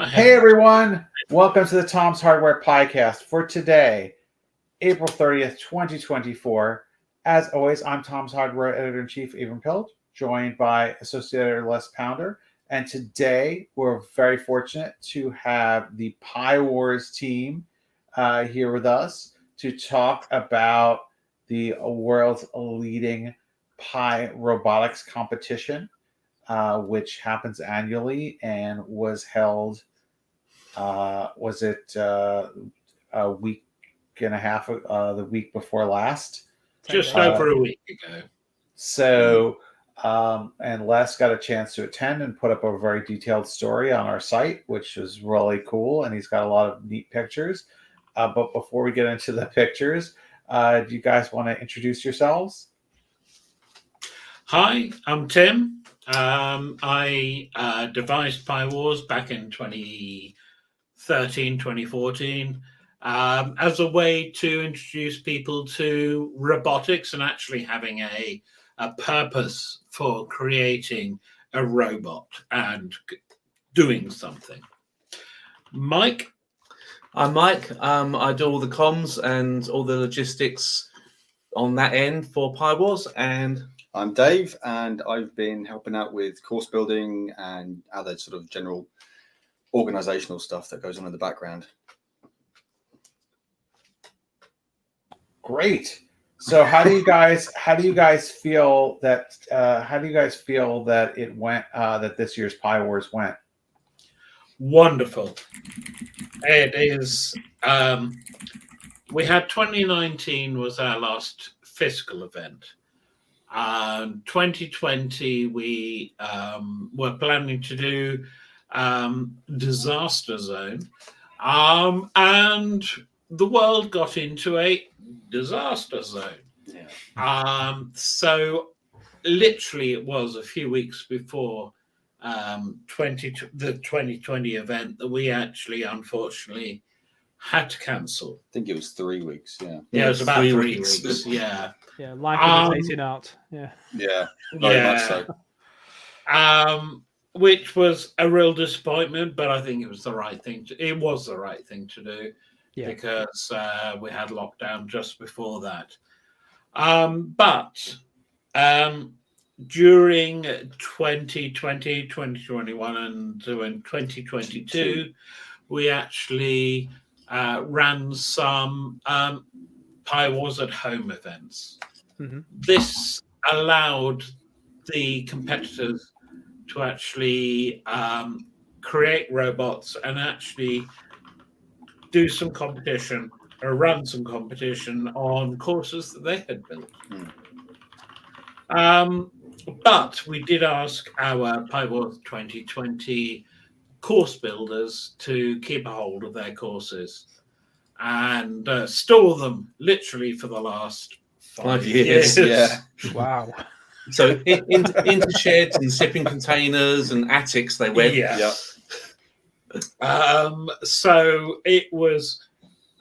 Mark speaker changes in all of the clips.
Speaker 1: Hey everyone, welcome to the Tom's Hardware Podcast for today, April 30th, 2024. As always, I'm Tom's Hardware Editor-in-Chief, Avram Pilt, joined by Associate Editor Les Pounder. And today, we're very fortunate to have the Pi Wars team here with us to talk about the world's leading Pi robotics competition, which happens annually and was held, a week and a half, the week before last?
Speaker 2: Just over a week ago.
Speaker 1: So, and Les got a chance to attend and put up a very detailed story on our site, which was really cool. And he's got a lot of neat pictures. But before we get into the pictures, do you guys want to introduce yourselves?
Speaker 2: Hi, I'm Tim. I devised Pi Wars back in 2013, 2014 as a way to introduce people to robotics and actually having a purpose for creating a robot and doing something. Mike?
Speaker 3: I'm Mike. I do all the comms and all the logistics on that end for Pi Wars, and
Speaker 4: I'm Dave, and I've been helping out with course building and other sort of general organizational stuff that goes on in the background.
Speaker 1: Great. So how do you guys feel that it went, that this year's Pi Wars went?
Speaker 2: Wonderful. It is. We had 2019 was our last fiscal event. 2020 we were planning to do disaster zone, and the world got into a disaster zone.
Speaker 4: Yeah.
Speaker 2: So literally it was a few weeks before the 2020 event that we actually unfortunately had to cancel.
Speaker 4: I think it was 3 weeks. Yeah.
Speaker 2: Yeah, it was about 3 weeks. Yeah.
Speaker 5: Yeah, life imitating art. Yeah.
Speaker 4: Yeah. Very much so.
Speaker 2: Which was a real disappointment, but I think it was the right thing to do.
Speaker 5: Yeah.
Speaker 2: Because we had lockdown just before that. But during 2020, 2021, and in 2022, we actually ran some Pi Wars at home events.
Speaker 5: Mm-hmm.
Speaker 2: This allowed the competitors to actually create robots and actually do some competition or run some competition on courses that they had built. But we did ask our Pi Wars 2020 course builders to keep a hold of their courses and store them literally for the last 5 years.
Speaker 4: Yeah.
Speaker 5: Wow.
Speaker 3: so into sheds and shipping containers and attics they went.
Speaker 2: Yeah. So it was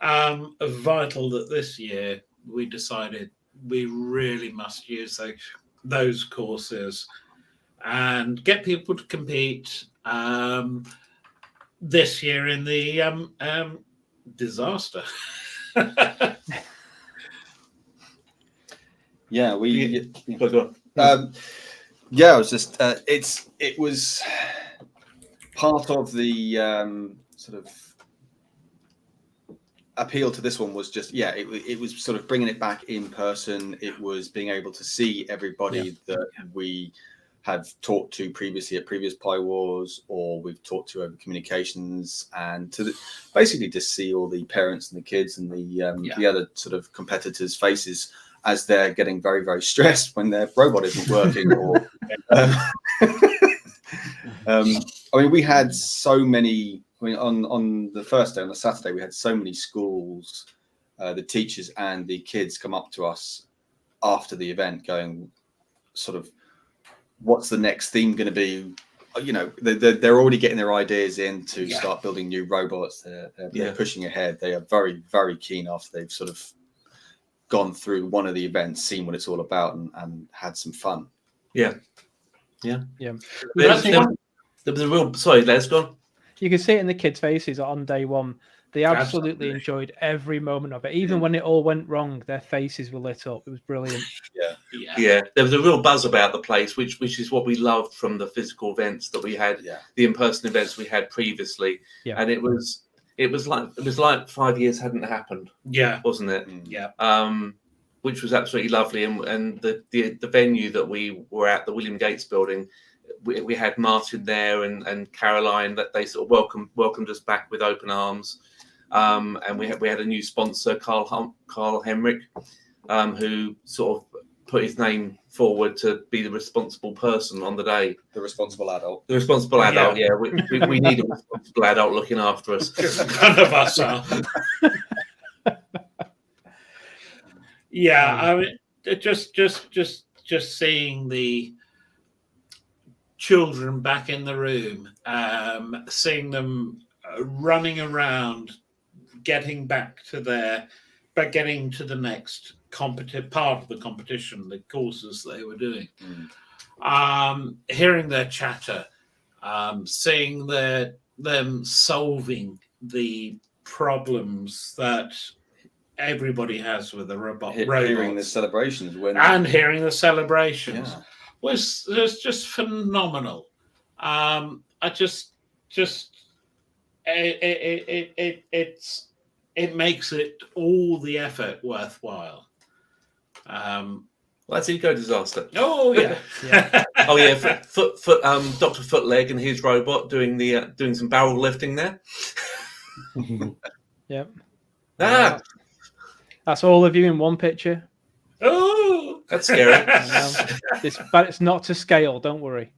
Speaker 2: vital that this year we decided we really must use those courses and get people to compete this year in the disaster.
Speaker 4: Yeah.
Speaker 3: Yeah,
Speaker 4: I was just. It was part of the sort of appeal to this one was just it was sort of bringing it back in person. It was being able to see everybody that we have talked to previously at previous Pi Wars, or we've talked to over communications, and to basically just see all the parents and the kids and the other sort of competitors' faces as they're getting very, very stressed when their robot isn't working. Or I mean, we had so many. I mean, on the first day, on the Saturday, we had so many schools, the teachers and the kids come up to us after the event going, sort of, what's the next theme going to be? You know, they're already getting their ideas in to start building new robots. They're pushing ahead. They are very, very keen after they've sort of gone through one of the events, seen what it's all about, and had some fun.
Speaker 3: Yeah.
Speaker 5: Yeah.
Speaker 3: There was a real. Sorry, Les, go on.
Speaker 5: you can see it in the kids' faces on day one. They absolutely
Speaker 2: Absolutely.
Speaker 5: enjoyed every moment of it. Even when it all went wrong, their faces were lit up. It was brilliant.
Speaker 3: Yeah, there was a real buzz about the place, which is what we loved from the physical events that we had, the in-person events we had previously, and it was like 5 years hadn't happened, wasn't it? Which was absolutely lovely, and the venue that we were at, the William Gates building, we had Martin there and Caroline, that they sort of welcomed us back with open arms, and we had a new sponsor, Carl Henrik, who sort of put his name forward to be the responsible person on the day.
Speaker 4: The responsible adult.
Speaker 3: The responsible adult, yeah. We need a responsible adult looking after us.
Speaker 2: None of us are. I mean, just seeing the children back in the room, seeing them running around, getting to the next part of the competition, the courses they were doing, hearing their chatter, seeing them solving the problems that everybody has with the robots.
Speaker 4: Hearing the celebrations
Speaker 2: hearing the celebrations was just phenomenal. It makes it all the effort worthwhile.
Speaker 3: Well, that's Eco Disaster.
Speaker 2: Oh yeah,
Speaker 3: oh yeah. Dr. Footleg and his robot doing some barrel lifting there.
Speaker 5: Yep.
Speaker 3: That's
Speaker 5: all of you in one picture.
Speaker 2: Oh,
Speaker 3: that's scary.
Speaker 5: But it's not to scale. Don't worry.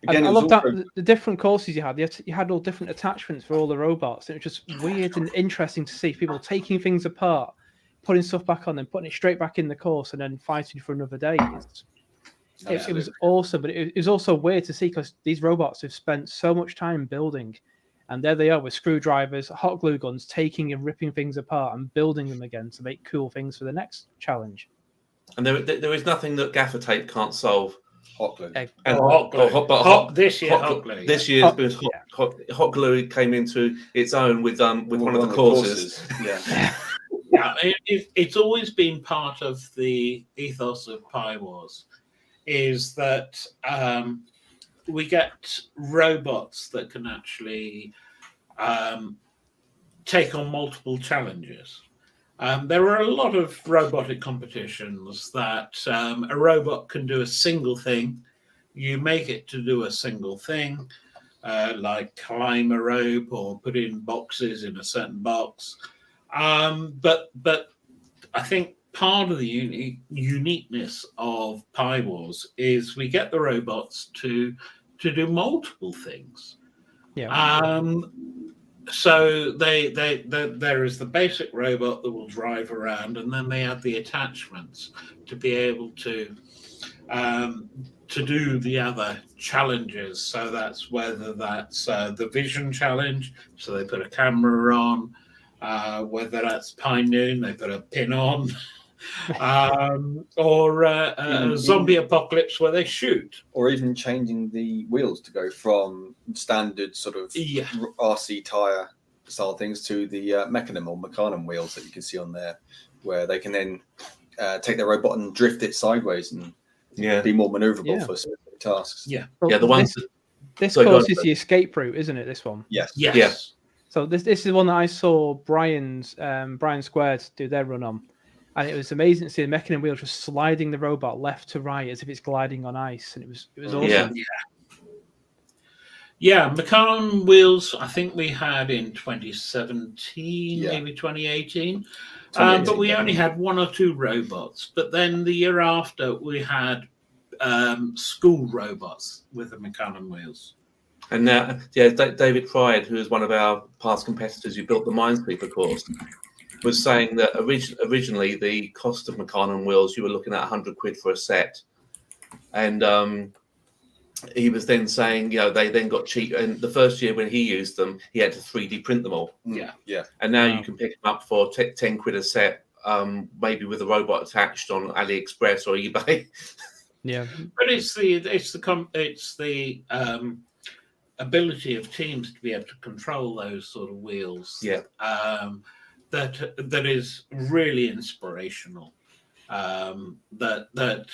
Speaker 4: Again,
Speaker 5: I love that the different courses you had. You had all different attachments for all the robots. It was just weird and interesting to see people taking things apart, putting stuff back on, and putting it straight back in the course, and then fighting for another day. It was awesome, but it was also weird to see because these robots have spent so much time building, and there they are with screwdrivers, hot glue guns, taking and ripping things apart and building them again to make cool things for the next challenge.
Speaker 3: And there is nothing that gaffer tape can't solve.
Speaker 4: Hot glue.
Speaker 2: This year,
Speaker 3: hot glue came into its own with one of the courses.
Speaker 2: It's always been part of the ethos of Pi Wars, is that we get robots that can actually take on multiple challenges. There are a lot of robotic competitions that a robot can do a single thing. You make it to do a single thing, like climb a rope or put in boxes in a certain box. But I think part of the uniqueness of Pi Wars is we get the robots to do multiple things. So there is the basic robot that will drive around, and then they have the attachments to be able to do the other challenges. So that's whether that's the vision challenge, so they put a camera on, whether that's Pine Noon, they put a pin on, or a zombie apocalypse where they shoot.
Speaker 4: Or even changing the wheels to go from standard sort of RC tyre style things to the Mechanim or Mechanim wheels that you can see on there, where they can then take their robot and drift it sideways and be more manoeuvrable for specific tasks.
Speaker 3: The ones.
Speaker 5: This course is the escape route, isn't it? This one.
Speaker 2: Yes.
Speaker 5: So this is the one that I saw Brian Squared do their run on. And it was amazing to see the Mechanim wheel just sliding the robot left to right as if it's gliding on ice, and it was awesome.
Speaker 2: Mechanim wheels. I think we had in 2017, maybe 2018, but we only had one or two robots. But then the year after, we had school robots with the Mechanim wheels.
Speaker 3: And now, David Pride, who is one of our past competitors who built the Minesweeper course, was saying that originally the cost of Mechanim wheels, you were looking at £100 for a set. And he was then saying, they then got cheap. And the first year when he used them, he had to 3D print them all. And now you can pick them up for £10 a set, maybe with a robot attached on AliExpress or eBay.
Speaker 5: Yeah,
Speaker 2: but it's the ability of teams to be able to control those sort of wheels.
Speaker 3: Yeah.
Speaker 2: That is really inspirational. That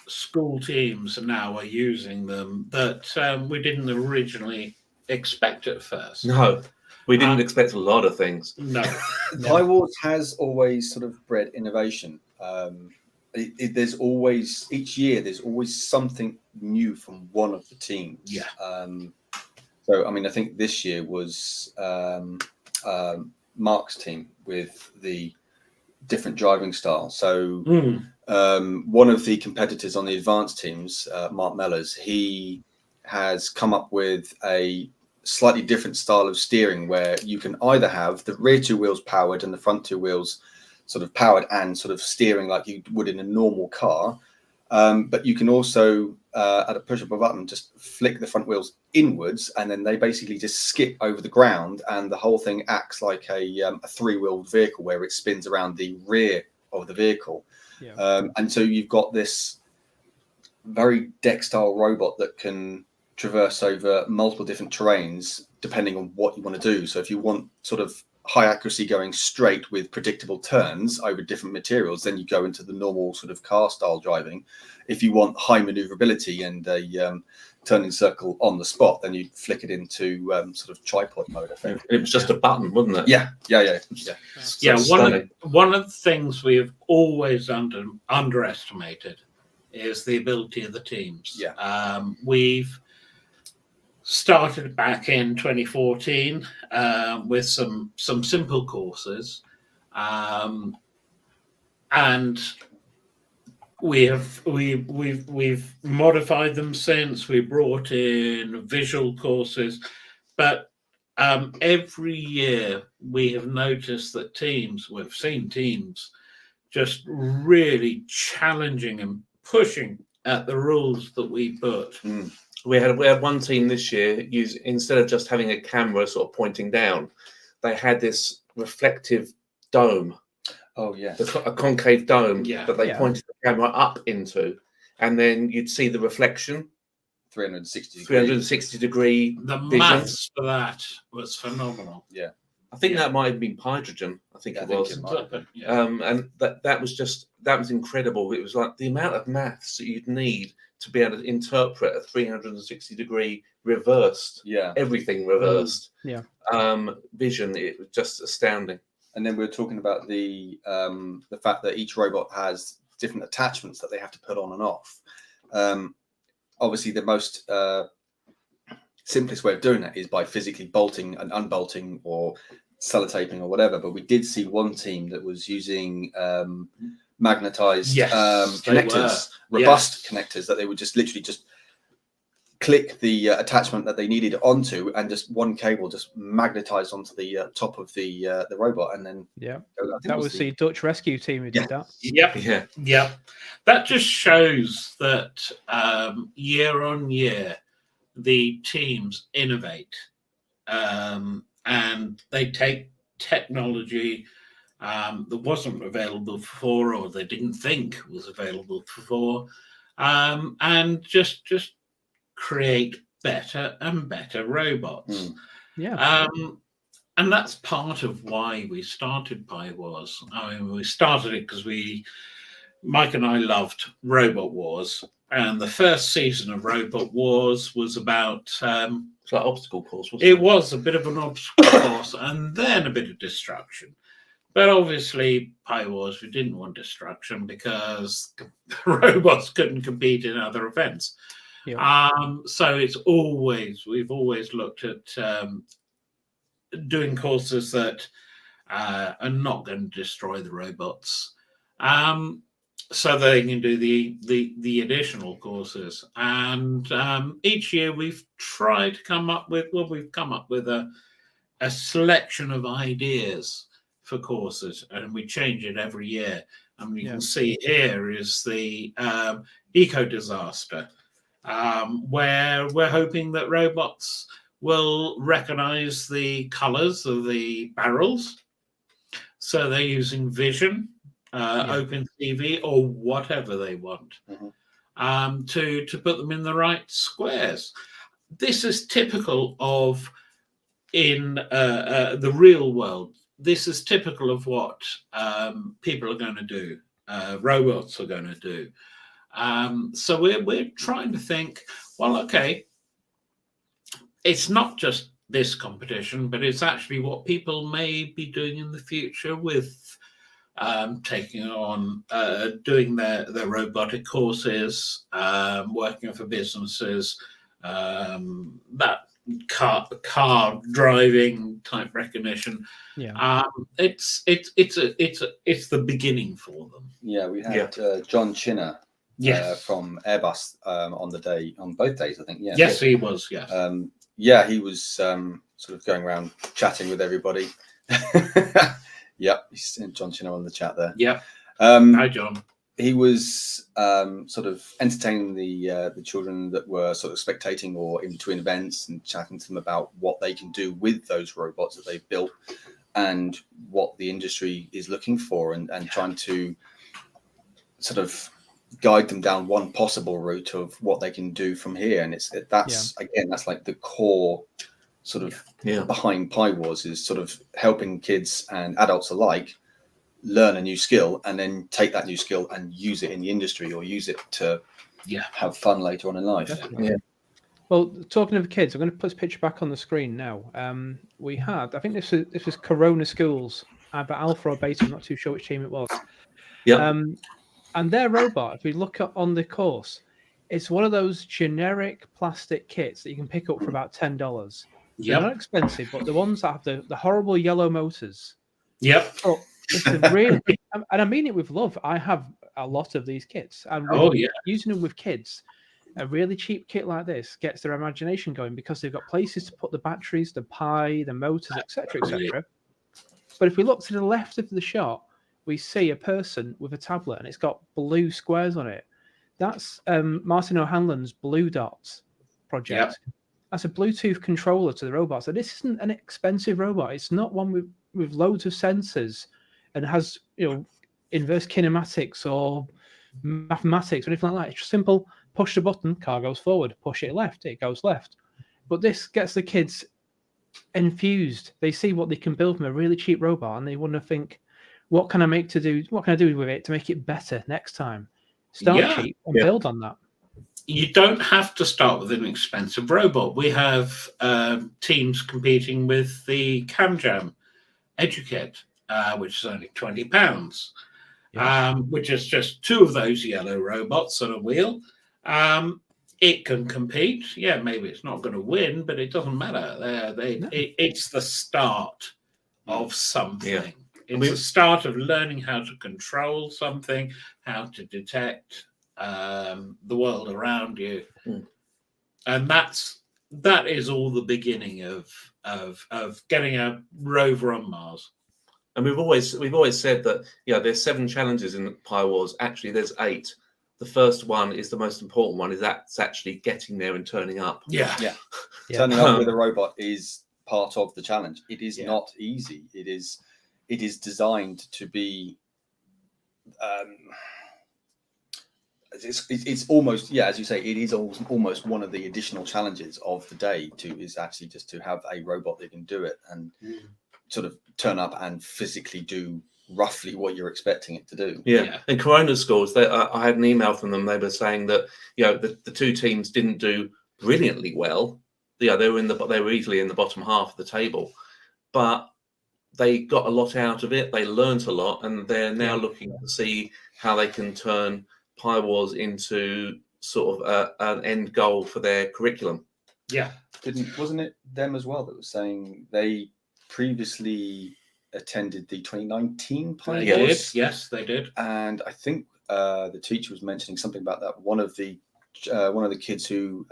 Speaker 2: school teams now are using them that we didn't originally expect at first.
Speaker 3: No, we didn't expect a lot of things.
Speaker 2: No.
Speaker 4: Pi Wars has always sort of bred innovation. There's always, each year, there's always something new from one of the teams.
Speaker 2: Yeah.
Speaker 4: So, I mean, I think this year was Mark's team with the different driving style. So one of the competitors on the advanced teams, Mark Mellors, he has come up with a slightly different style of steering where you can either have the rear two wheels powered and the front two wheels sort of powered and sort of steering like you would in a normal car. But you can also, at a push of a button, just flick the front wheels inwards, and then they basically just skip over the ground, and the whole thing acts like a three-wheeled vehicle where it spins around the rear of the vehicle. Yeah. And so you've got this very deck-style robot that can traverse over multiple different terrains depending on what you want to do. So if you want sort of high accuracy going straight with predictable turns over different materials, then you go into the normal sort of car style driving. If you want high maneuverability and a turning circle on the spot, then you flick it into sort of tripod mode, I think.
Speaker 3: It was just a button, wasn't it?
Speaker 4: Yeah.
Speaker 2: One of the things we have always underestimated is the ability of the teams.
Speaker 4: Yeah.
Speaker 2: We've started back in 2014 with some simple courses, and we've modified them since. We brought in visual courses, but every year we have noticed that we've seen teams just really challenging and pushing at the rules that we put.
Speaker 3: We had one team this year instead of just having a camera sort of pointing down, they had this reflective dome.
Speaker 4: Oh yeah,
Speaker 3: a concave dome that they pointed the camera up into, and then you'd see the reflection. 360 degree.
Speaker 2: The
Speaker 3: vision.
Speaker 2: maths for that was phenomenal.
Speaker 4: Yeah,
Speaker 3: I think that might have been hydrogen. I think it was. And that was incredible. It was like the amount of maths that you'd need to be able to interpret a 360 degree reversed, everything reversed, vision. It was just astounding.
Speaker 4: And then we were talking about the fact that each robot has different attachments that they have to put on and off. Obviously, the most simplest way of doing that is by physically bolting and unbolting or sellotaping or whatever. But we did see one team that was using magnetized connectors, robust connectors, that they would just literally just click the attachment that they needed onto, and just one cable just magnetized onto the top of the robot, and then
Speaker 5: that was the Dutch rescue team who did that.
Speaker 2: Yep. That just shows that year on year the teams innovate, and they take technology that wasn't available before, or they didn't think was available before, and just create better and better robots. And that's part of why we started Pi Wars. I mean, we started it because Mike and I loved Robot Wars, and the first season of Robot Wars was about
Speaker 3: it's like obstacle course, wasn't it?
Speaker 2: It was a bit of an obstacle course, and then a bit of destruction. But obviously, Pi Wars, we didn't want destruction because robots couldn't compete in other events. So we've always looked at doing courses that are not going to destroy the robots, so they can do the additional courses. And each year we've tried to come up with a selection of ideas for courses, and we change it every year. And you can see here is the eco disaster, where we're hoping that robots will recognize the colors of the barrels. So they're using vision, open TV, or whatever they want, to put them in the right squares. this is typical of in the real world. This is typical of what people are going to do, robots are going to do. So we're trying to think, well, okay, it's not just this competition, but it's actually what people may be doing in the future with taking on, doing their robotic courses, working for businesses, that car driving type recognition.
Speaker 5: Yeah.
Speaker 2: It's the beginning for them.
Speaker 4: Yeah, we had John Chinner from Airbus on both days, I think. Yeah.
Speaker 2: Yes, he was. Yes.
Speaker 4: He was sort of going around chatting with everybody. Yep, he's John Chinner on the chat there.
Speaker 2: Yeah. Hi, John.
Speaker 4: He was sort of entertaining the children that were sort of spectating or in between events and chatting to them about what they can do with those robots that they've built and what the industry is looking for, and trying to sort of guide them down one possible route of what they can do from here. And that's like the core sort of behind Pi Wars, is sort of helping kids and adults alike learn a new skill and then take that new skill and use it in the industry or use it to have fun later on in life.
Speaker 5: Definitely. Yeah. Well, talking of kids, I'm going to put this picture back on the screen now. We had, I think this was Corona Schools, either Alpha or Beta, I'm not too sure which team it was.
Speaker 3: Yeah.
Speaker 5: And their robot, if we look on the course, it's one of those generic plastic kits that you can pick up for about $10. They're not expensive, but the ones that have the horrible yellow motors.
Speaker 2: Yep.
Speaker 5: Oh, it's a really, and I mean it with love. I have a lot of these kits, and using them with kids, a really cheap kit like this gets their imagination going because they've got places to put the batteries, the Pi, the motors, etc., etc. But if we look to the left of the shot, we see a person with a tablet, and it's got blue squares on it. That's Martin O'Hanlon's Blue Dots project. Yep. That's a Bluetooth controller to the robot. So this isn't an expensive robot. It's not one with loads of sensors and has inverse kinematics or mathematics or anything like that. It's just simple. Push the button, car goes forward. Push it left, it goes left. But this gets the kids infused. They see what they can build from a really cheap robot, and they want to think, what can I do with it to make it better next time? Start cheap and build on that.
Speaker 2: You don't have to start with an expensive robot. We have teams competing with the CamJam EduKit, which is only £20, which is just two of those yellow robots on a wheel. It can compete. Yeah, maybe it's not going to win, but it doesn't matter. It's the start of something. Yeah. It's the start of learning how to control something, how to detect the world around you, and that is all the beginning of getting a rover on Mars.
Speaker 3: And we've always said that there's 7 challenges in Pi Wars. Actually, there's 8. The first one is the most important one. Is that's actually getting there and turning up.
Speaker 4: Yeah. Turning up with a robot is part of the challenge. It is not easy. It is designed to be. It's almost, as you say, it is almost one of the additional challenges of the day is actually just to have a robot that can do it and sort of turn up and physically do roughly what you're expecting it to do.
Speaker 3: Yeah. And Corona Schools, I had an email from them. They were saying that the 2 teams didn't do brilliantly well. They were easily in the bottom half of the table, but they got a lot out of it. They learned a lot, and they're now looking to see how they can turn Pi Wars into sort of an end goal for their curriculum.
Speaker 2: Yeah.
Speaker 4: Wasn't it them as well that was saying they previously attended the 2019 Pi Wars?
Speaker 2: Yes, they did.
Speaker 4: And I think the teacher was mentioning something about that. One of the kids who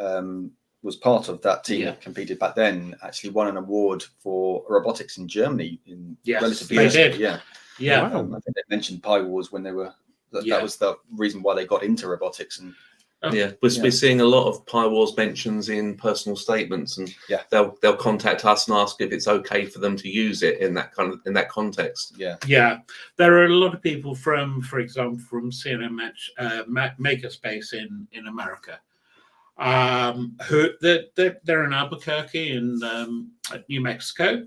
Speaker 4: was part of that team that competed back then actually won an award for robotics in Germany in relatively recently.
Speaker 2: Yeah.
Speaker 4: Wow. I think they mentioned Pi Wars when they were. That was the reason why they got into robotics. And
Speaker 3: we're seeing a lot of Pi Wars mentions in personal statements, and they'll contact us and ask if it's okay for them to use it in that context.
Speaker 2: Yeah. There are a lot of people for example, from CNN Makerspace in America. who they're in Albuquerque in New Mexico,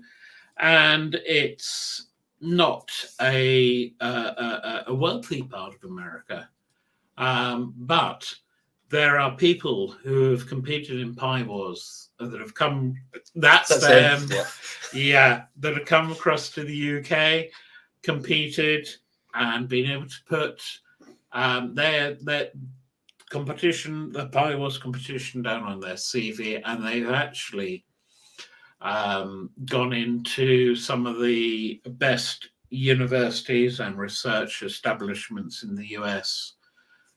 Speaker 2: and it's not a wealthy part of America, but there are people who have competed in Pie Wars that have come. That's them. Yeah, that have come across to the UK, competed, and been able to put their competition, the Pie Wars competition, down on their CV, and they've actually gone into some of the best universities and research establishments in the US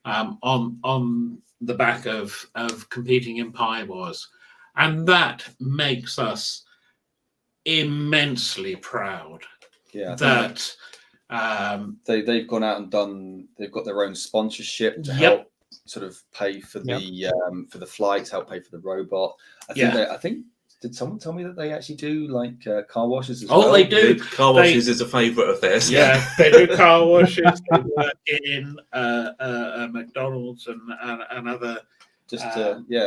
Speaker 2: on the back of competing in Pie Wars, and that makes us immensely proud.
Speaker 4: Yeah,
Speaker 2: that
Speaker 4: they've gone out and done. They've got their own sponsorship to help sort of pay for the flights, help pay for the robot. I think. Did someone tell me that they actually do like car washes as well?
Speaker 2: Oh, they do.
Speaker 3: Car washes is a favourite of theirs.
Speaker 2: Yeah, they do car washes. They work in McDonald's and other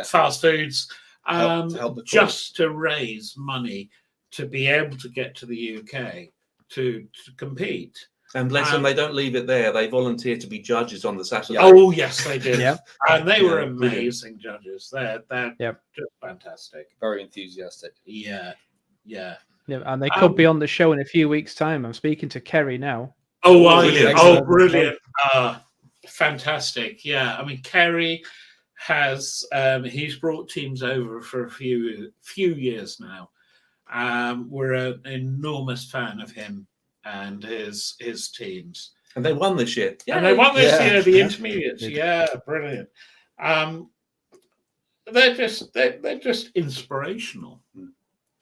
Speaker 2: fast foods
Speaker 4: to help the
Speaker 2: just to raise money to be able to get to the UK to compete.
Speaker 3: And bless them, they don't leave it there. They volunteer to be judges on the Saturday.
Speaker 2: Oh, yes, they did.
Speaker 5: Yeah.
Speaker 2: And they were amazing judges. They're just fantastic.
Speaker 4: Very enthusiastic.
Speaker 2: Yeah.
Speaker 5: And they could be on the show in a few weeks' time. I'm speaking to Kerry now.
Speaker 2: Brilliant. Fantastic. Yeah. I mean, Kerry has, he's brought teams over for a few years now. We're an enormous fan of him and his teams,
Speaker 3: and they won this year.
Speaker 2: Yeah, and they won this year, the intermediates. Yeah, brilliant. They're just inspirational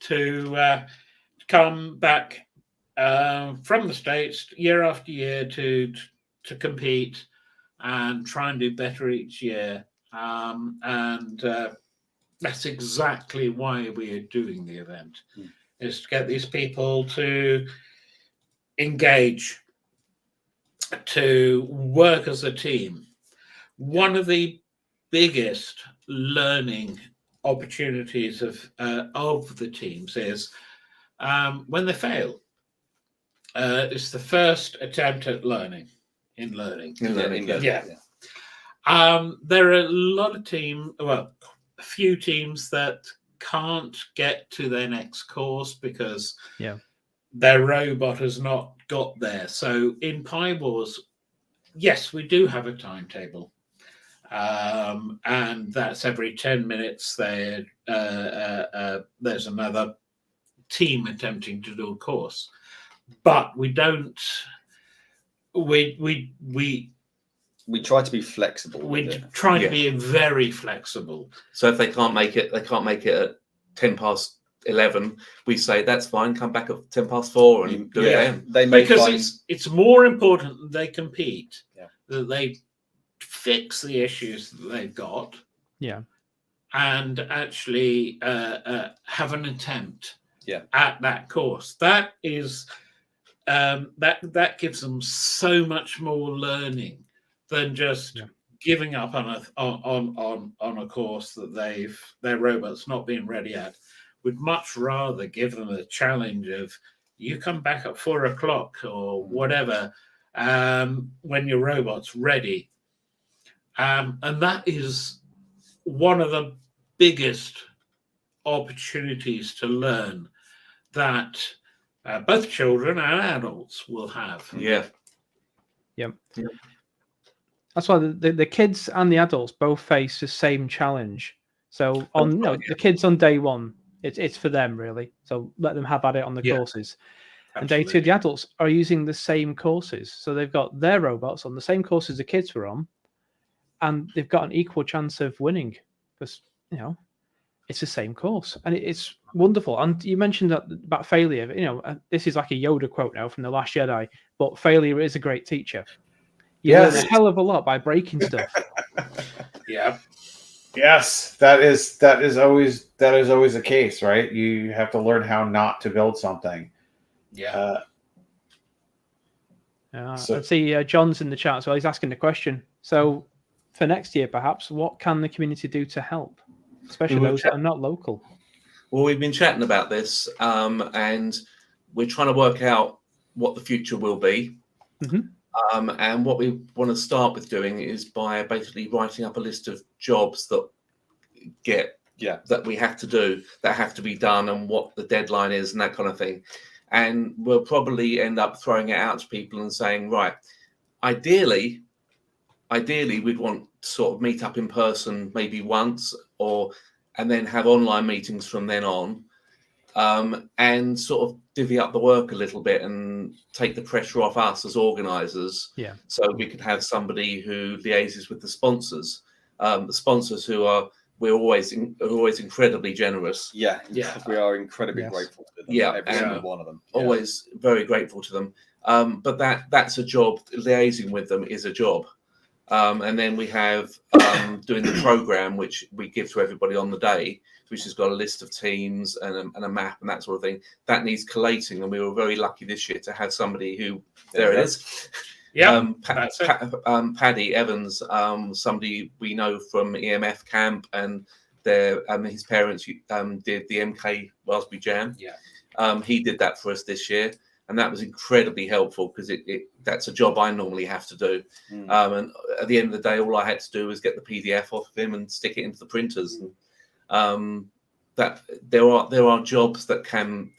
Speaker 2: to come back from the States year after year to compete and try and do better each year. And that's exactly why we are doing the event, is to get these people to engage, to work as a team. One of the biggest learning opportunities of the teams is when they fail. It's the first attempt at learning. There are a lot of a few teams that can't get to their next course because their robot has not got there. So in Pie Wars, yes, we do have a timetable. And that's every 10 minutes there's another team attempting to do a course. But we don't, we
Speaker 4: try to be flexible.
Speaker 2: We try to be very flexible.
Speaker 3: So if they can't make it at 10 past 11, we say that's fine, come back at 10 past 4 and do it again.
Speaker 2: Because it's more important that they compete, that they fix the issues that they've got, and actually have an attempt at that course. That is that gives them so much more learning than just giving up on a course that their robot's not being ready at. Would much rather give them a challenge of, you come back at 4 o'clock or whatever when your robot's ready. And that is one of the biggest opportunities to learn that both children and adults will have.
Speaker 5: That's why the kids and the adults both face the same challenge. So the kids on day one, it's for them really. So let them have at it on the courses. And day two, the adults are using the same courses. So they've got their robots on the same courses the kids were on, and they've got an equal chance of winning because it's the same course, and it's wonderful. And you mentioned that about failure. This is like a Yoda quote now from The Last Jedi, but failure is a great teacher. You learn a hell of a lot by breaking stuff.
Speaker 1: Yes, that is always the case, right? You have to learn how not to build something.
Speaker 5: Let's see, John's in the chat, so he's asking the question. So, for next year, perhaps, what can the community do to help, especially those that are not local?
Speaker 3: Well, we've been chatting about this, and we're trying to work out what the future will be. And what we want to start with doing is by basically writing up a list of jobs that that we have to do, that have to be done, and what the deadline is, and that kind of thing. And we'll probably end up throwing it out to people and saying, right, ideally we'd want to sort of meet up in person maybe once, and then have online meetings from then on, and sort of divvy up the work a little bit and take the pressure off us as organisers. So we could have somebody who liaises with the sponsors who are always incredibly generous.
Speaker 4: We are incredibly grateful to them. Every single one of them.
Speaker 3: Always very grateful to them. But that's a job. Liaising with them is a job. And then we have doing the program, which we give to everybody on the day, which has got a list of teams and a map and that sort of thing. That needs collating, and we were very lucky this year to have somebody who there it is. Paddy Evans, somebody we know from EMF camp, and his parents did the MK Raspberry Jam. He did that for us this year. And that was incredibly helpful because that's a job I normally have to do. And at the end of the day, all I had to do was get the PDF off of him and stick it into the printers. And that there are jobs that can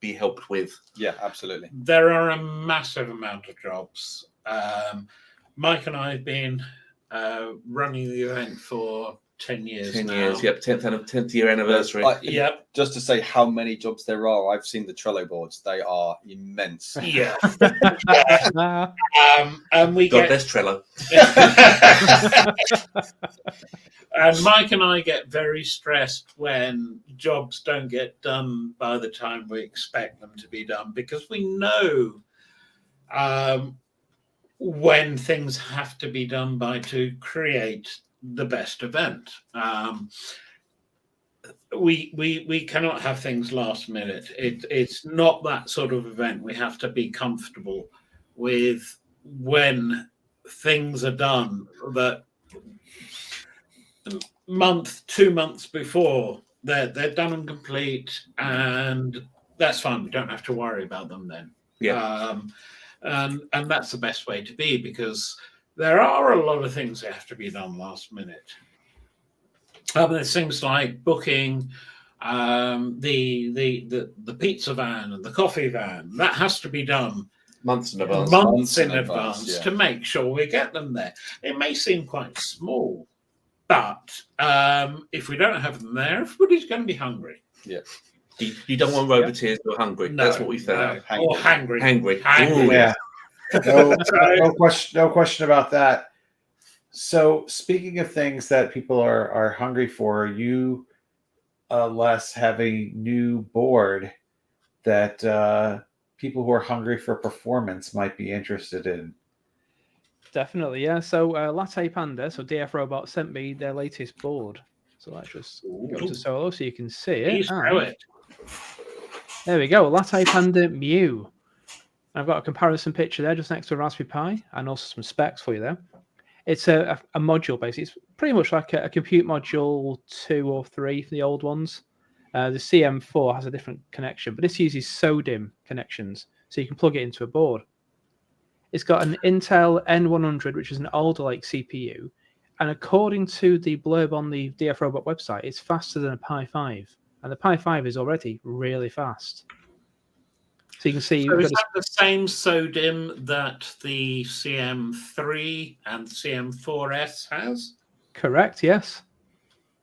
Speaker 3: be helped with.
Speaker 4: Yeah, absolutely.
Speaker 2: There are a massive amount of jobs. Mike and I have been running the event for 10 years
Speaker 3: 10
Speaker 2: now.
Speaker 3: years, 10th year anniversary.
Speaker 4: Just to say how many jobs there are, I've seen the Trello boards. They are immense.
Speaker 2: And we
Speaker 3: God bless Trello.
Speaker 2: And Mike and I get very stressed when jobs don't get done by the time we expect them to be done, because we know when things have to be done by to create the best event. We cannot have things last minute. It's not that sort of event. We have to be comfortable with when things are done, that month, 2 months before they're done and complete, and that's fine. We don't have to worry about them then. And that's the best way to be, because there are a lot of things that have to be done last minute. There's things like booking the pizza van and the coffee van. That has to be done
Speaker 3: months in advance.
Speaker 2: Months in advance to make sure we get them there. It may seem quite small, but if we don't have them there, everybody's going to be hungry.
Speaker 3: You don't want roboteers who are hungry. No, that's what we found.
Speaker 2: No. Or hangry.
Speaker 3: Yeah.
Speaker 1: No question about that. So, speaking of things that people are hungry for, you, Les, have a new board that people who are hungry for performance might be interested in.
Speaker 5: Definitely, yeah. So, Latte Panda, so DF Robot, sent me their latest board. So let's just go to Solo so you can see it.
Speaker 2: Please show it.
Speaker 5: There we go, Latte Panda Mew. I've got a comparison picture there just next to a Raspberry Pi, and also some specs for you there. It's a module, basically. It's pretty much like a Compute Module 2 or 3 for the old ones. The CM4 has a different connection, but this uses SODIMM connections, so you can plug it into a board. It's got an Intel N100, which is an older like CPU, and according to the blurb on the DF Robot website, it's faster than a Pi 5, and the Pi 5 is already really fast. So you can see.
Speaker 2: So is that the same SODIMM that the CM3 and CM4S has?
Speaker 5: Correct. Yes.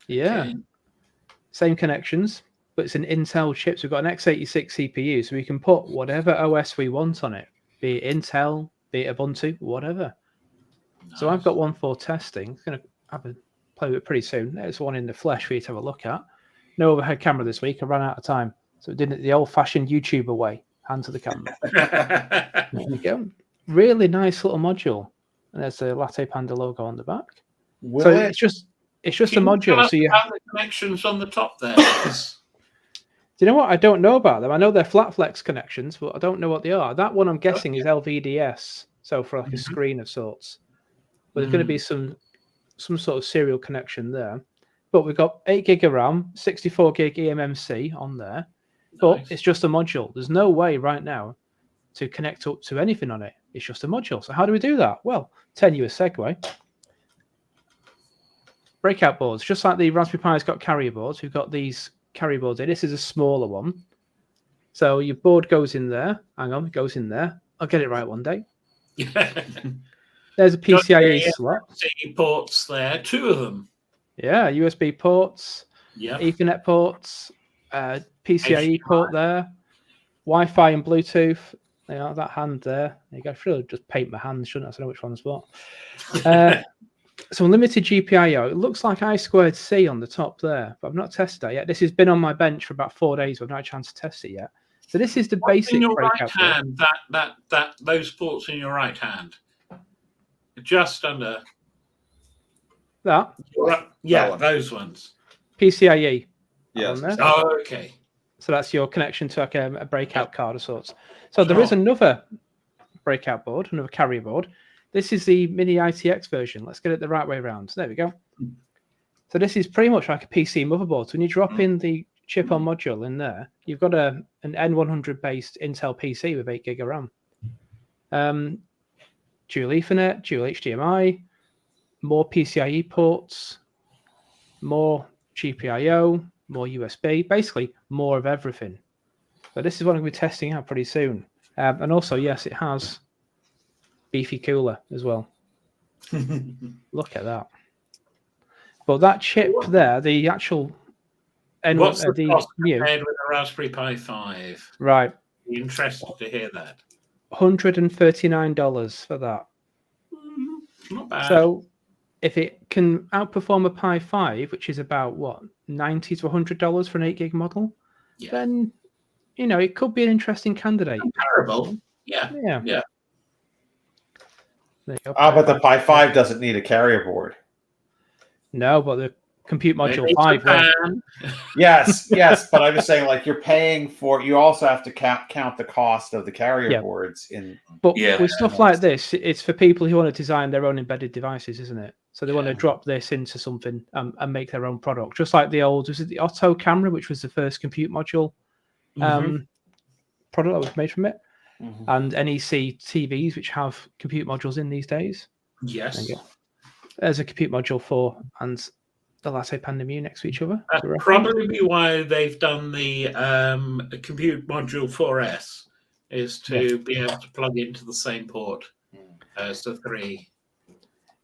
Speaker 5: Yeah.
Speaker 2: Okay.
Speaker 5: Same connections, but it's an Intel chip. So we've got an x86 CPU, so we can put whatever OS we want on it, be it Intel, be it Ubuntu, whatever. Nice. So I've got one for testing. I'm going to have a play with it pretty soon. There's one in the flesh for you to have a look at. No overhead camera this week. I ran out of time, so did it the old-fashioned YouTuber way. Hand to the camera. There we go. Really nice little module. And there's the Latte Panda logo on the back. So it's just a module. So you
Speaker 2: have the connections on the top there.
Speaker 5: Do you know what? I don't know about them. I know they're flat flex connections, but I don't know what they are. That one I'm guessing is LVDS, so for like a screen of sorts. But there's going to be some some sort of serial connection there. But we've got 8 gig of RAM, 64 gig eMMC on there. But
Speaker 2: Nice.
Speaker 5: it's just a module. There's no way right now to connect up to anything on it. It's just a module. So how do we do that? Well, tell you a segue. Breakout boards, just like the Raspberry Pi's got carrier boards. We've got these carrier boards here. This is a smaller one. So your board goes in there. Hang on, it goes in there. I'll get it right one day. There's a PCIe slot.
Speaker 2: See ports there, 2 of them.
Speaker 5: Yeah, USB ports,
Speaker 2: Yeah.
Speaker 5: Ethernet ports, PCIe port there, Wi-Fi and Bluetooth. Yeah, that hand there. There you go. I should just paint my hands, shouldn't I? So I know which one's what. So unlimited GPIO. It looks like I2C on the top there, but I've not tested that yet. This has been on my bench for about 4 days. I've not had a chance to test it yet. So this is the basic
Speaker 2: in your
Speaker 5: breakout
Speaker 2: right
Speaker 5: board.
Speaker 2: hand, those ports in your right hand, just under
Speaker 5: That
Speaker 2: yeah,
Speaker 4: one.
Speaker 2: those ones.
Speaker 5: PCIe.
Speaker 4: Yeah.
Speaker 5: on there.
Speaker 2: Oh, okay.
Speaker 5: So that's your connection to like a breakout card of sorts. So there is another breakout board, another carrier board. This is the mini ITX version. Let's get it the right way around. So there we go. So this is pretty much like a PC motherboard. So when you drop in the chip on module in there, you've got an N100 based Intel PC with 8 gig of RAM. Dual Ethernet, dual HDMI, more PCIe ports, more GPIO, more USB, basically more of everything. But this is what I'm going to be testing out pretty soon. And also, yes, it has beefy cooler as well. Look at that. But that chip there, the actual
Speaker 2: What's the cost
Speaker 5: new,
Speaker 2: compared with a Raspberry Pi 5?
Speaker 5: right?
Speaker 2: Be interested to hear that.
Speaker 5: $139 for that.
Speaker 2: Not bad.
Speaker 5: So if it can outperform a Pi 5, which is about what, $90 to $100 for an 8 gig model,
Speaker 2: yeah.
Speaker 5: then it could be an interesting candidate.
Speaker 2: Comparable. Yeah.
Speaker 5: Yeah.
Speaker 2: Yeah.
Speaker 5: There you go.
Speaker 1: But the Pi 5 doesn't need a carrier board.
Speaker 5: No, but the Compute Module
Speaker 2: Maybe
Speaker 5: 5 will.
Speaker 2: Japan.
Speaker 1: Yes, but I'm just saying, like, you're paying for. You also have to count the cost of the carrier boards in.
Speaker 5: But
Speaker 3: Yeah.
Speaker 5: with stuff like this, it's for people who want to design their own embedded devices, isn't it? So they want to drop this into something and make their own product, just like the old, was it the Otto camera, which was the first Compute Module product that was made from it, and NEC TVs, which have Compute Modules in these days.
Speaker 2: Yes.
Speaker 5: There's a Compute Module 4 and the Latte Panda Mu next to each other.
Speaker 2: That's probably why they've done the Compute Module 4S, is to be able to plug into the same port as the 3.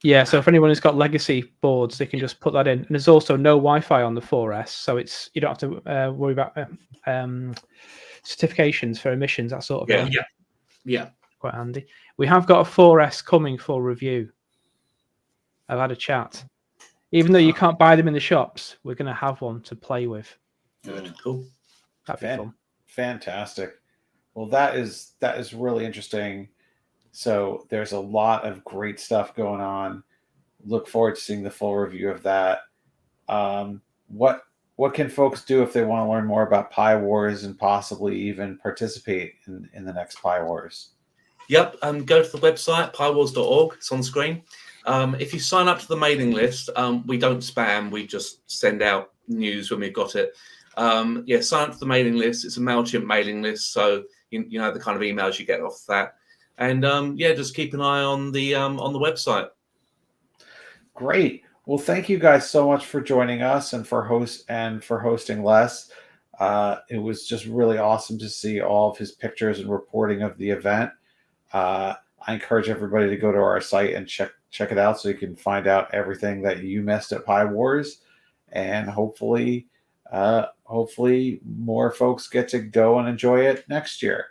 Speaker 5: Yeah, so if anyone has got legacy boards, they can just put that in. And there's also no Wi-Fi on the 4S, so you don't have to worry about certifications for emissions, that sort of thing.
Speaker 2: Yeah.
Speaker 5: Quite handy. We have got a 4S coming for review. I've had a chat. Even though you can't buy them in the shops, we're going to have one to play with.
Speaker 3: Good. Cool.
Speaker 5: That'd be fun.
Speaker 1: Fantastic. Well, that is really interesting. So there's a lot of great stuff going on. Look forward to seeing the full review of that. What can folks do if they want to learn more about Pi Wars and possibly even participate in the next Pi Wars?
Speaker 3: Yep. Go to the website, piwars.org. It's on screen. If you sign up to the mailing list, we don't spam. We just send out news when we've got it. Sign up to the mailing list. It's a MailChimp mailing list, so you know the kind of emails you get off that. And just keep an eye on the website.
Speaker 1: Great. Well, thank you guys so much for joining us and for hosting Les. It was just really awesome to see all of his pictures and reporting of the event. I encourage everybody to go to our site and check it out so you can find out everything that you missed at Pi Wars, and hopefully more folks get to go and enjoy it next year.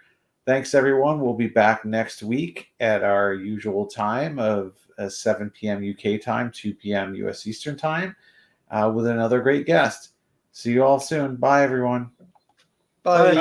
Speaker 1: Thanks, everyone. We'll be back next week at our usual time of 7 p.m. UK time, 2 p.m. US Eastern time, with another great guest. See you all soon. Bye, everyone.
Speaker 4: Bye.
Speaker 2: Bye.